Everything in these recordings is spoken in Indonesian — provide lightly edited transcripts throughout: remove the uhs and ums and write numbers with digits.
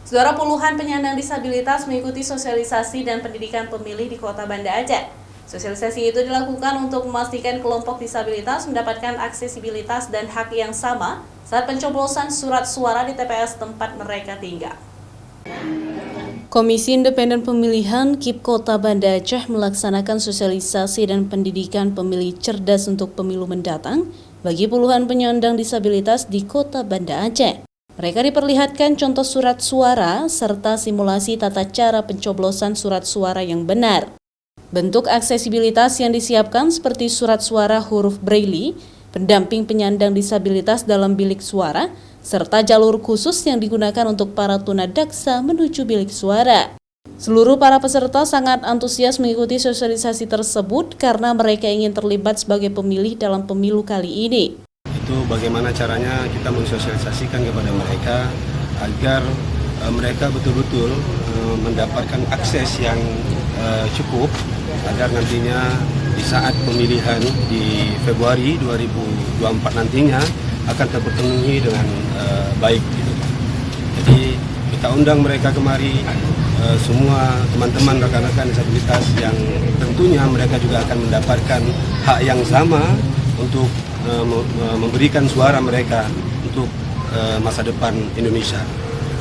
Saudara, puluhan penyandang disabilitas mengikuti sosialisasi dan pendidikan pemilih di Kota Banda Aceh. Sosialisasi itu dilakukan untuk memastikan kelompok disabilitas mendapatkan aksesibilitas dan hak yang sama saat pencoblosan surat suara di TPS tempat mereka tinggal. Komisi Independen Pemilihan KIP Kota Banda Aceh melaksanakan sosialisasi dan pendidikan pemilih cerdas untuk pemilu mendatang bagi puluhan penyandang disabilitas di Kota Banda Aceh. Mereka diperlihatkan contoh surat suara serta simulasi tata cara pencoblosan surat suara yang benar. Bentuk aksesibilitas yang disiapkan seperti surat suara huruf Braille, pendamping penyandang disabilitas dalam bilik suara, serta jalur khusus yang digunakan untuk para tunadaksa menuju bilik suara. Seluruh para peserta sangat antusias mengikuti sosialisasi tersebut karena mereka ingin terlibat sebagai pemilih dalam pemilu kali ini. Itu bagaimana caranya kita mensosialisasikan kepada mereka agar mereka betul-betul mendapatkan akses yang cukup agar nantinya di saat pemilihan di Februari 2024 nantinya akan terpenuhi dengan baik gitu. Jadi kita undang mereka kemari, semua teman-teman rekan-rekan disabilitas yang tentunya mereka juga akan mendapatkan hak yang sama untuk memberikan suara mereka untuk masa depan Indonesia,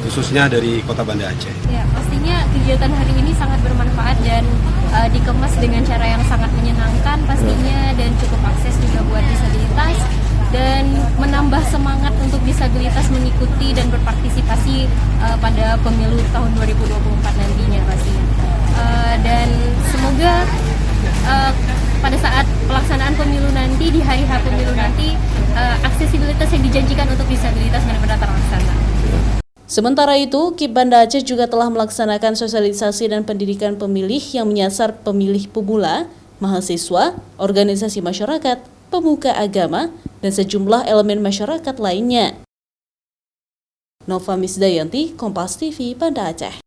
khususnya dari Kota Banda Aceh. Ya, pastinya kegiatan hari ini sangat bermanfaat dan dikemas dengan cara yang sangat menyenangkan pastinya, dan cukup akses juga buat disabilitas dan menambah semangat untuk disabilitas mengikuti dan berpartisipasi pada pemilu tahun 2024 nantinya pastinya. Dan semoga pada saat pelaksanaan pemilu nanti, di hari H pemilu nanti, aksesibilitas yang dijanjikan untuk disabilitas benar-benar terlaksana. Sementara itu, KIP Banda Aceh juga telah melaksanakan sosialisasi dan pendidikan pemilih yang menyasar pemilih pemula, mahasiswa, organisasi masyarakat, pemuka agama, dan sejumlah elemen masyarakat lainnya. Nova Misdayanti, Kompas TV, Banda Aceh.